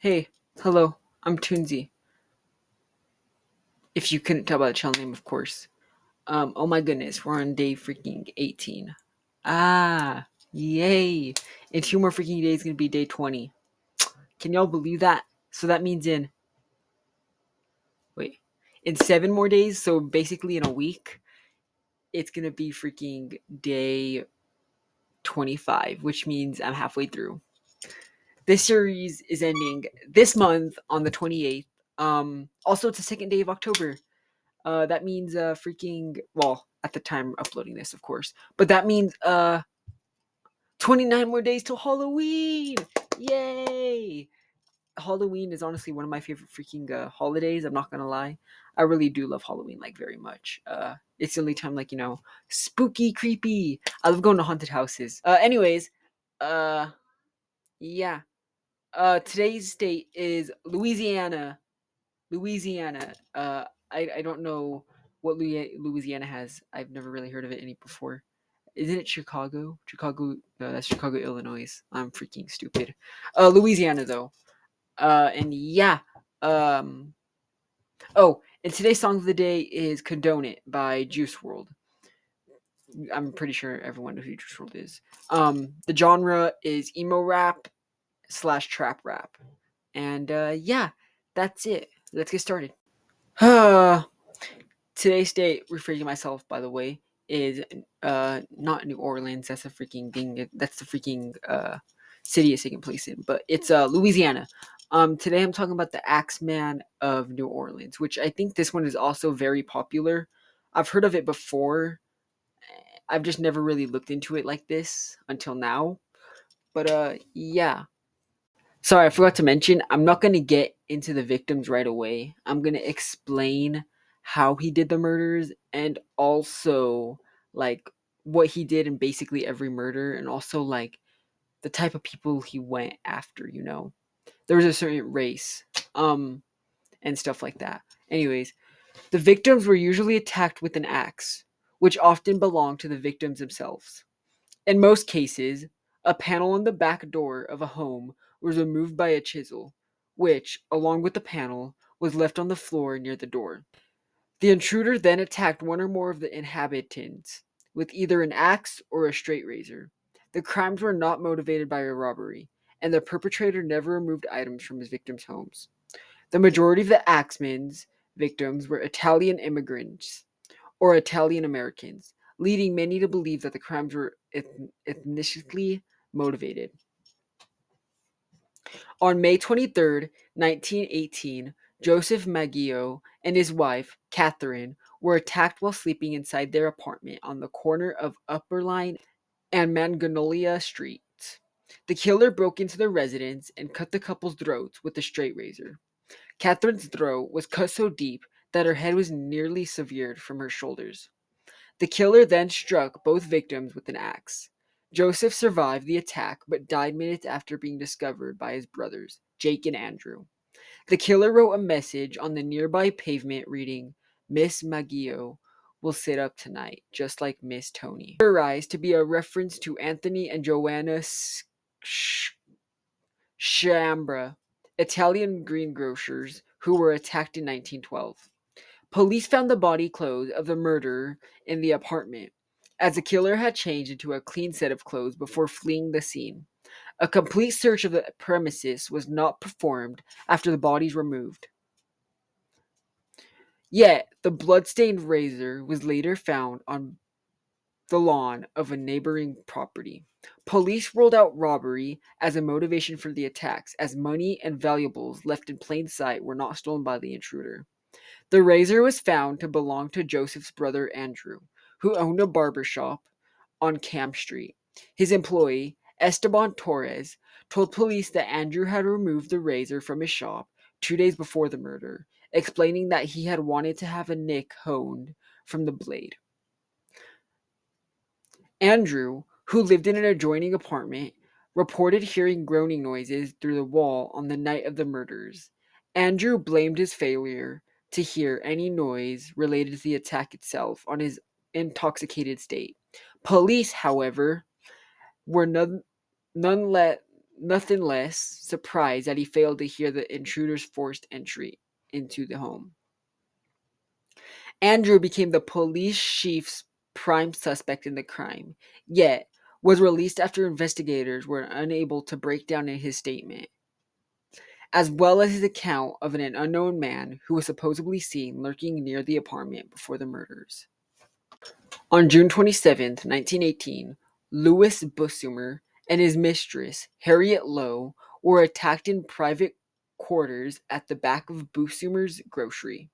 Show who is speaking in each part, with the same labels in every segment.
Speaker 1: Hey, hello, I'm Tunesy. If you couldn't tell by the channel name, of course. Oh my goodness, we're on day freaking 18. Ah, yay. In 2 more freaking days, gonna be day 20. Can y'all believe that? So that means wait, in 7 more days, so basically in a week, it's gonna be freaking day 25, which means I'm halfway through. This series is ending this month on the 28th. Also, it's the second day of October. That means freaking well at the time uploading this, of course. But that means 29 more days till Halloween. Yay! Halloween is honestly one of my favorite freaking holidays. I'm not gonna lie, I really do love Halloween like very much. It's the only time like spooky, creepy. I love going to haunted houses. Anyways, uh, yeah. Today's state is Louisiana. Louisiana. I don't know what Louisiana has. I've never really heard of it any before. Isn't it Chicago? Chicago? No, that's Chicago, Illinois. I'm freaking stupid. Louisiana though. And yeah. Um. Oh, and today's song of the day is "Condone It" by Juice World. I'm pretty sure everyone knows who Juice World is. The genre is emo rap slash trap rap. And yeah, that's it. Let's get started. Today's date, rephrasing myself, by the way, is not New Orleans. That's a freaking thing. That's the freaking city it's taking place in. But it's Louisiana. Today I'm talking about the Axeman of New Orleans, which I think this one is also very popular. I've heard of it before. I've just never really looked into it like this until now. But yeah. Sorry, I forgot to mention, I'm not going to get into the victims right away. I'm going to explain how he did the murders and also like what he did in basically every murder and also like the type of people he went after. There was a certain race and stuff like that. Anyways, the victims were usually attacked with an axe, which often belonged to the victims themselves. In most cases, a panel on the back door of a home was removed by a chisel, which, along with the panel, was left on the floor near the door. The intruder then attacked one or more of the inhabitants with either an axe or a straight razor. The crimes were not motivated by a robbery, and the perpetrator never removed items from his victims' homes. The majority of the Axeman's victims were Italian immigrants or Italian Americans, leading many to believe that the crimes were ethnically motivated. On May 23rd, 1918, Joseph Maggio and his wife, Catherine, were attacked while sleeping inside their apartment on the corner of Upper Line and Magnolia Streets. The killer broke into their residence and cut the couple's throats with a straight razor. Catherine's throat was cut so deep that her head was nearly severed from her shoulders. The killer then struck both victims with an axe. Joseph survived the attack but died minutes after being discovered by his brothers, Jake and Andrew. The killer wrote a message on the nearby pavement reading, "Miss Maggio will sit up tonight, just like Miss Tony." Theorized to be a reference to Anthony and Joanna Sciambra, Italian greengrocers who were attacked in 1912. Police found the body clothes of the murderer in the apartment, as the killer had changed into a clean set of clothes before fleeing the scene. A complete search of the premises was not performed after the bodies were moved. Yet, the bloodstained razor was later found on the lawn of a neighboring property. Police ruled out robbery as a motivation for the attacks, as money and valuables left in plain sight were not stolen by the intruder. The razor was found to belong to Joseph's brother Andrew, who owned a barber shop on Camp Street. His employee, Esteban Torres, told police that Andrew had removed the razor from his shop 2 days before the murder, explaining that he had wanted to have a nick honed from the blade. Andrew, who lived in an adjoining apartment, reported hearing groaning noises through the wall on the night of the murders. Andrew blamed his failure to hear any noise related to the attack itself on his intoxicated state. Police, however, were nothing less surprised that he failed to hear the intruder's forced entry into the home. Andrew became the police chief's prime suspect in the crime, yet was released after investigators were unable to break down his statement, as well as his account of an unknown man who was supposedly seen lurking near the apartment before the murders. On June 27th, 1918, Louis Bussumer and his mistress, Harriet Lowe, were attacked in private quarters at the back of Bussumer's grocery.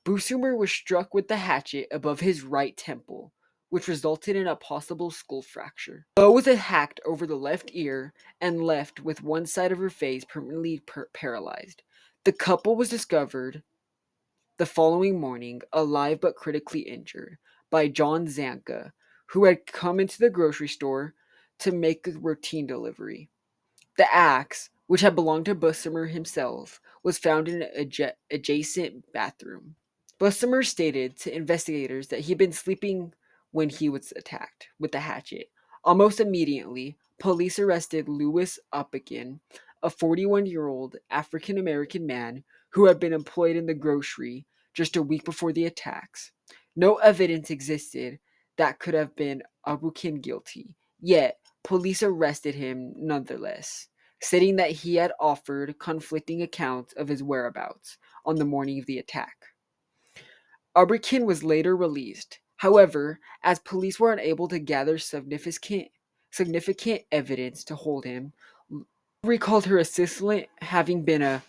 Speaker 1: Bussumer was struck with the hatchet above his right temple, which resulted in a possible skull fracture. Lowe was hacked over the left ear and left with one side of her face permanently paralyzed. The couple was discovered the following morning, alive but critically injured, by John Zanka, who had come into the grocery store to make a routine delivery. The axe, which had belonged to Bussumer himself, was found in an adjacent bathroom. Bussumer stated to investigators that he had been sleeping when he was attacked with the hatchet. Almost immediately, police arrested Louis Oppikin, a 41-year-old African American man who had been employed in the grocery just a week before the attacks. No evidence existed that could have been Oppikin guilty, yet police arrested him nonetheless, stating that he had offered conflicting accounts of his whereabouts on the morning of the attack. Arbikin was later released. However, as police were unable to gather significant evidence to hold him, recalled her assailant having been a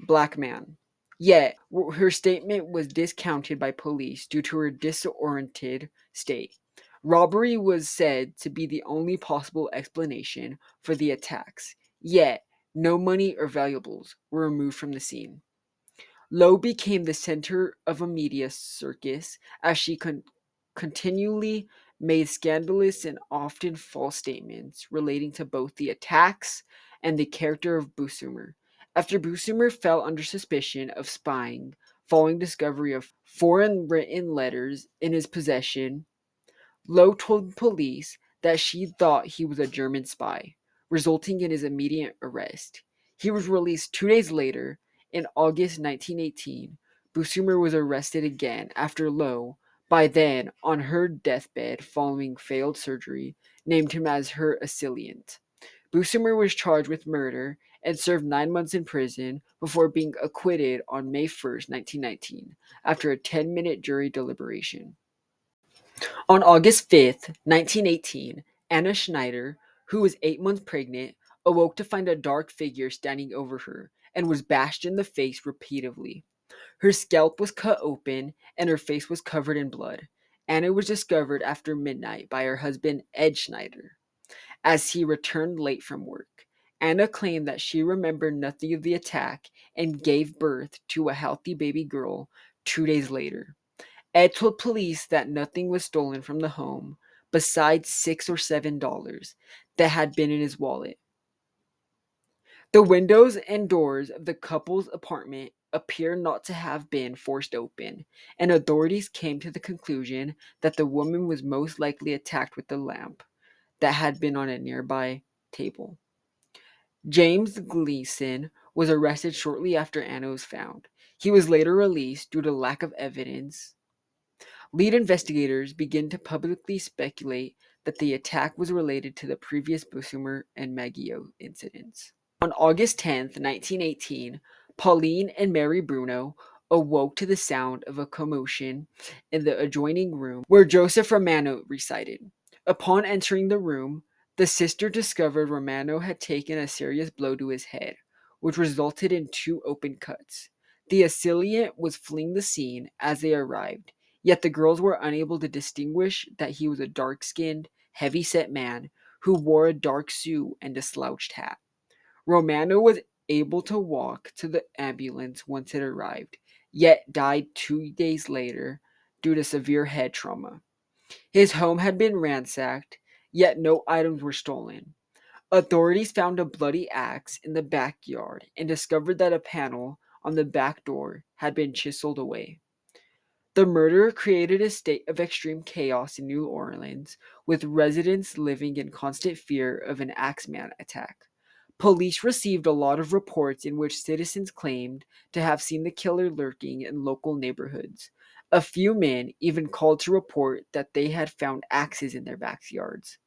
Speaker 1: black man. Yet, her statement was discounted by police due to her disoriented state. Robbery was said to be the only possible explanation for the attacks, yet, no money or valuables were removed from the scene. Lowe became the center of a media circus as she continually made scandalous and often false statements relating to both the attacks and the character of Bussumer. After Bussumer fell under suspicion of spying following discovery of foreign written letters in his possession, Lowe told police that she thought he was a German spy, resulting in his immediate arrest. He was released 2 days later. In August 1918, Bussumer was arrested again after Lowe, by then on her deathbed following failed surgery, named him as her assailant. Bussumer was charged with murder and served 9 months in prison before being acquitted on May 1st, 1919, after a 10-minute jury deliberation. On August 5th, 1918, Anna Schneider, who was 8 months pregnant, awoke to find a dark figure standing over her and was bashed in the face repeatedly. Her scalp was cut open and her face was covered in blood. Anna was discovered after midnight by her husband, Ed Schneider, as he returned late from work. Anna claimed that she remembered nothing of the attack and gave birth to a healthy baby girl 2 days later. Ed told police that nothing was stolen from the home besides $6 or $7 that had been in his wallet. The windows and doors of the couple's apartment appear not to have been forced open, and authorities came to the conclusion that the woman was most likely attacked with the lamp that had been on a nearby table. James Gleason was arrested shortly after Anna was found. He was later released due to lack of evidence. Lead investigators begin to publicly speculate that the attack was related to the previous Bussumer and Maggio incidents. On August 10th, 1918, Pauline and Mary Bruno awoke to the sound of a commotion in the adjoining room where Joseph Romano resided. Upon entering the room, the sister discovered Romano had taken a serious blow to his head, which resulted in 2 open cuts. The assailant was fleeing the scene as they arrived, yet the girls were unable to distinguish that he was a dark-skinned, heavy-set man who wore a dark suit and a slouched hat. Romano was able to walk to the ambulance once it arrived, yet died 2 days later due to severe head trauma. His home had been ransacked, yet no items were stolen. Authorities found a bloody axe in the backyard and discovered that a panel on the back door had been chiseled away. The murder created a state of extreme chaos in New Orleans, with residents living in constant fear of an Axeman attack. Police received a lot of reports in which citizens claimed to have seen the killer lurking in local neighborhoods. A few men even called to report that they had found axes in their backyards.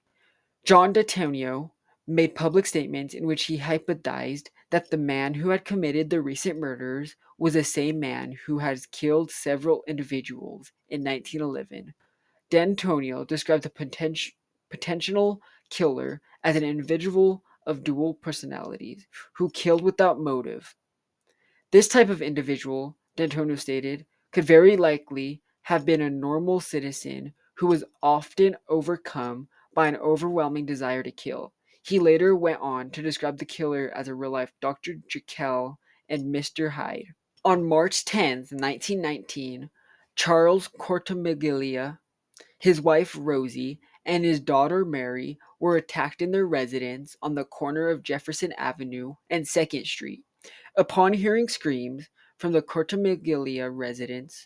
Speaker 1: John D'Antonio made public statements in which he hypothesized that the man who had committed the recent murders was the same man who had killed several individuals in 1911. D'Antonio described the potential killer as an individual of dual personalities who killed without motive. This type of individual, D'Antonio stated, could very likely have been a normal citizen who was often overcome by an overwhelming desire to kill. He later went on to describe the killer as a real life Dr. Jekyll and Mr. Hyde. On March 10th, 1919, Charles Cortamiglia, his wife Rosie, and his daughter Mary were attacked in their residence on the corner of Jefferson Avenue and 2nd Street. Upon hearing screams from the Cortamiglia residence,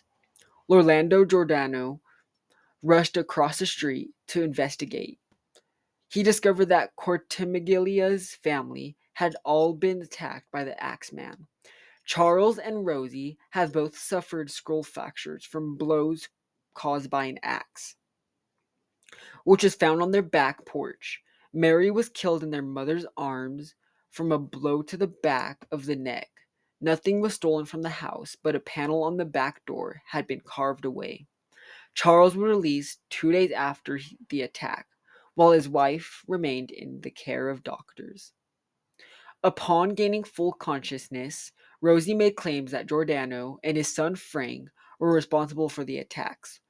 Speaker 1: Orlando Giordano rushed across the street to investigate. He discovered that Cortamiglia's family had all been attacked by the Axeman. Charles and Rosie had both suffered skull fractures from blows caused by an axe, which was found on their back porch. Mary was killed in their mother's arms from a blow to the back of the neck. Nothing was stolen from the house, but a panel on the back door had been carved away. Charles was released 2 days after the attack, while his wife remained in the care of doctors. Upon gaining full consciousness, Rosie made claims that Giordano and his son Frank were responsible for the attacks.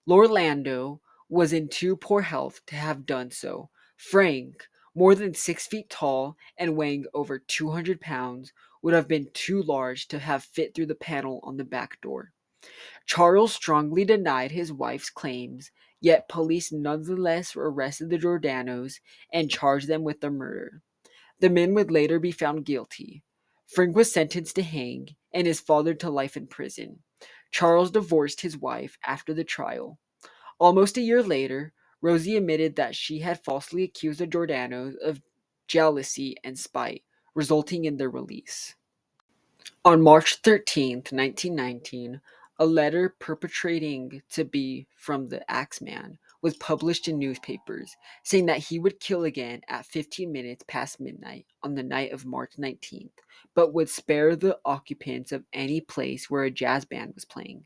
Speaker 1: Orlando was in too poor health to have done so. Frank, more than 6 feet tall and weighing over 200 pounds, would have been too large to have fit through the panel on the back door. Charles strongly denied his wife's claims, yet police nonetheless arrested the Giordanos and charged them with the murder. The men would later be found guilty. Frank was sentenced to hang and his father to life in prison. Charles divorced his wife after the trial. Almost a year later, Rosie admitted that she had falsely accused the Giordanos of jealousy and spite, resulting in their release. On March 13th, 1919, a letter perpetrating to be from the Axeman was published in newspapers, saying that he would kill again at 15 minutes past midnight on the night of March 19th, but would spare the occupants of any place where a jazz band was playing.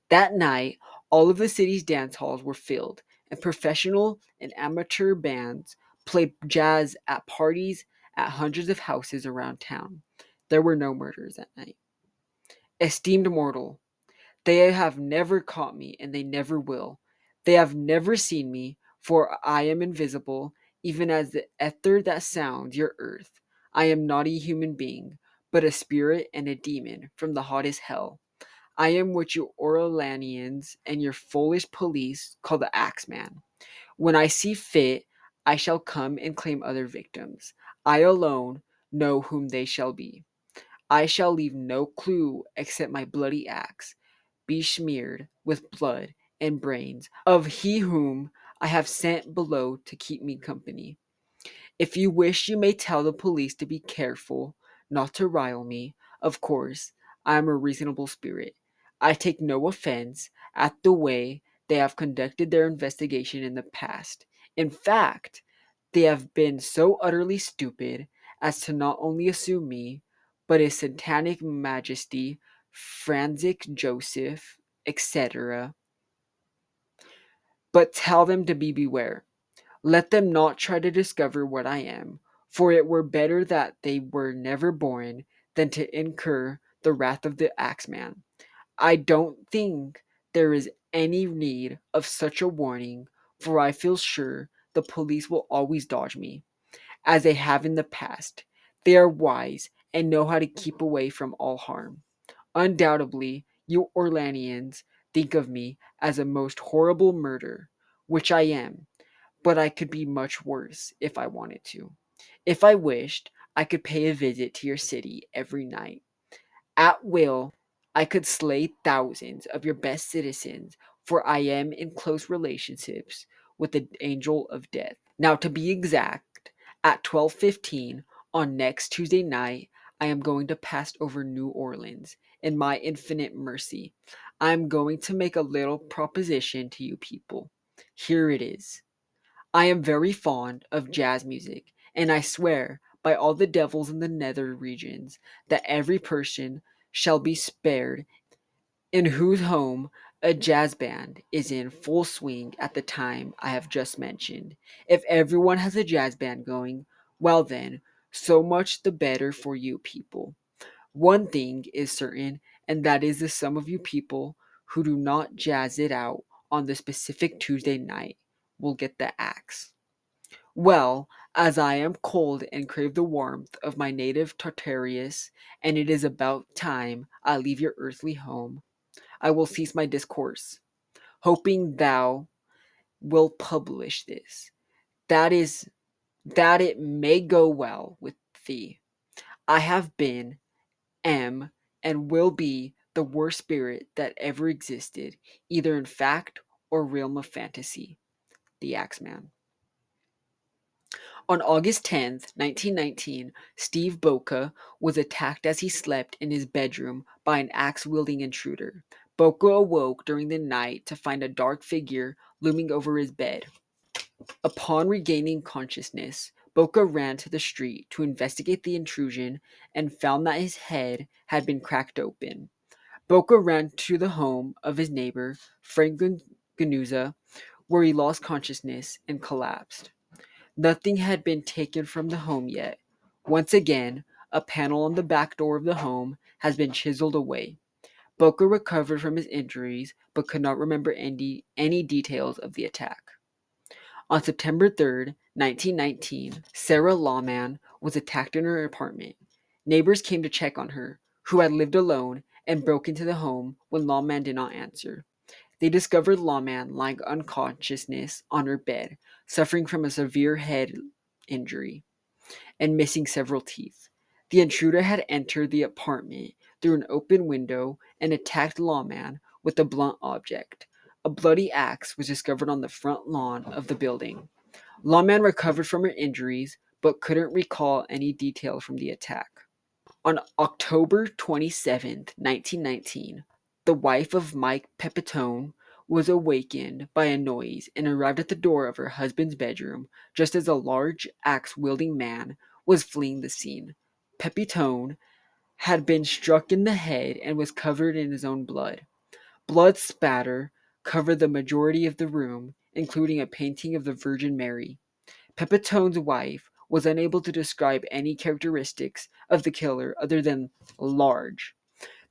Speaker 1: That night, all of the city's dance halls were filled, and professional and amateur bands played jazz at parties at hundreds of houses around town. There were no murders that night. Esteemed mortal, they have never caught me, and they never will. They have never seen me, for I am invisible, even as the ether that sounds your earth. I am not a human being, but a spirit and a demon from the hottest hell. I am what you Orleanians and your foolish police call the Axeman. When I see fit, I shall come and claim other victims. I alone know whom they shall be. I shall leave no clue except my bloody axe, besmeared with blood and brains of he whom I have sent below to keep me company. If you wish, you may tell the police to be careful not to rile me. Of course, I am a reasonable spirit. I take no offense at the way they have conducted their investigation in the past. In fact, they have been so utterly stupid as to not only assume me, but his satanic majesty, Frantic Joseph, etc. But tell them to beware. Let them not try to discover what I am, for it were better that they were never born than to incur the wrath of the Axeman. I don't think there is any need of such a warning, for I feel sure the police will always dodge me, as they have in the past. They are wise and know how to keep away from all harm. Undoubtedly, you Orleanians think of me as a most horrible murder, which I am, but I could be much worse if I wanted to. If I wished, I could pay a visit to your city every night, at will, I could slay thousands of your best citizens, for I am in close relationships with the angel of death. Now, to be exact, at 12:15 on next Tuesday night, I am going to pass over New Orleans. In my infinite mercy, I am going to make a little proposition to you people. Here it is. I am very fond of jazz music, and I swear by all the devils in the nether regions that every person shall be spared in whose home a jazz band is in full swing at the time I have just mentioned. If everyone has a jazz band going, well then, so much the better for you people. One thing is certain, and that is the some of you people who do not jazz it out on the specific Tuesday night will get the axe. Well, as I am cold and crave the warmth of my native Tartarus, and it is about time I leave your earthly home, I will cease my discourse, hoping thou will publish this. That is, that it may go well with thee. I have been, am, and will be the worst spirit that ever existed, either in fact or realm of fantasy. The Axeman. On August 10th, 1919, Steve Boca was attacked as he slept in his bedroom by an axe wielding intruder. Boca awoke during the night to find a dark figure looming over his bed. Upon regaining consciousness, Boca ran to the street to investigate the intrusion and found that his head had been cracked open. Boca ran to the home of his neighbor, Frank Ganuza, where he lost consciousness and collapsed. Nothing had been taken from the home yet. Once again, a panel on the back door of the home has been chiseled away. Boca recovered from his injuries but could not remember any details of the attack. On September 3rd, 1919, Sarah Lawman was attacked in her apartment. Neighbors came to check on her, who had lived alone, and broke into the home when Lawman did not answer. They discovered Lawman lying unconsciousness on her bed, suffering from a severe head injury and missing several teeth. The intruder had entered the apartment through an open window and attacked Lawman with a blunt object. A bloody axe was discovered on the front lawn of the building. Lawman recovered from her injuries but couldn't recall any details from the attack. On October 27th, 1919, the wife of Mike Pepitone was awakened by a noise and arrived at the door of her husband's bedroom just as a large axe-wielding man was fleeing the scene. Pepitone had been struck in the head and was covered in his own blood. Blood spatter covered the majority of the room, including a painting of the Virgin Mary. Pepitone's wife was unable to describe any characteristics of the killer other than large.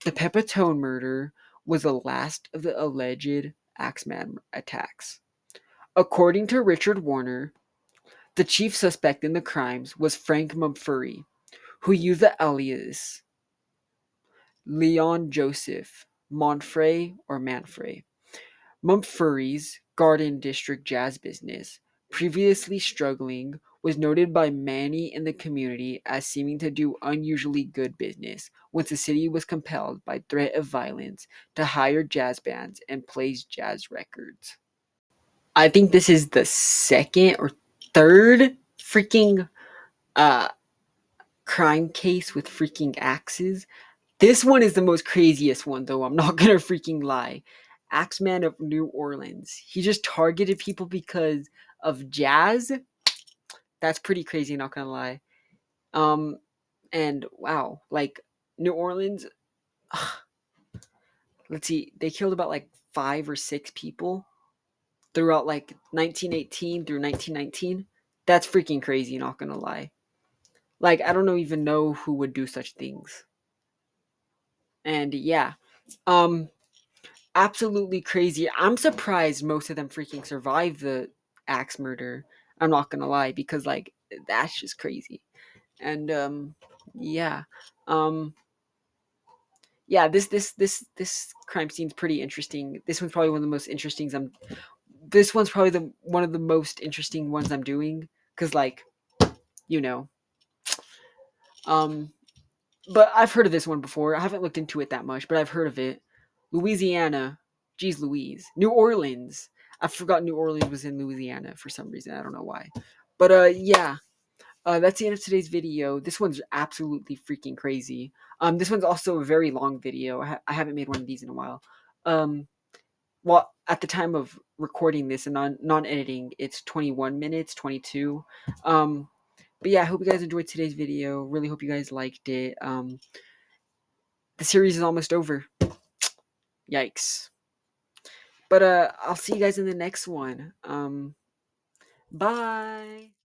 Speaker 1: The Pepitone murder was the last of the alleged Axeman attacks. According to Richard Warner, the chief suspect in the crimes was Frank Mumfree, who used the alias Leon Joseph Monfrey or Manfrey. Mumfree's Garden District jazz business, previously struggling, was noted by many in the community as seeming to do unusually good business once the city was compelled by threat of violence to hire jazz bands and play jazz records. I think this is the second or third freaking uh crime case with freaking axes. This one is the most craziest one, though. I'm not gonna freaking lie. Axeman of New Orleans. He just targeted people because of jazz. That's pretty crazy. Not gonna lie. Um, and wow, like New Orleans. Let's see, they killed about like 5 or 6 people throughout like 1918 through 1919. That's freaking crazy. Not gonna lie. Like I don't even know who would do such things. And yeah, um, absolutely crazy. I'm surprised most of them freaking survived the axe murder. I'm not gonna lie because like that's just crazy. And yeah, um, yeah. This crime scene's pretty interesting. This one's probably one of the most interesting. This one's probably the one of the most interesting ones I'm doing because like you know um but I've heard of this one before. I haven't looked into it that much, but I've heard of it. Louisiana. Jeez Louise. New Orleans. I forgot New Orleans was in Louisiana for some reason. I don't know why. But yeah. That's the end of today's video. This one's absolutely freaking crazy. This one's also a very long video. I haven't made one of these in a while. Well, at the time of recording this and non-editing, it's 21 minutes, 22. But yeah, I hope you guys enjoyed today's video. Really hope you guys liked it. The series is almost over. Yikes. But I'll see you guys in the next one. Bye.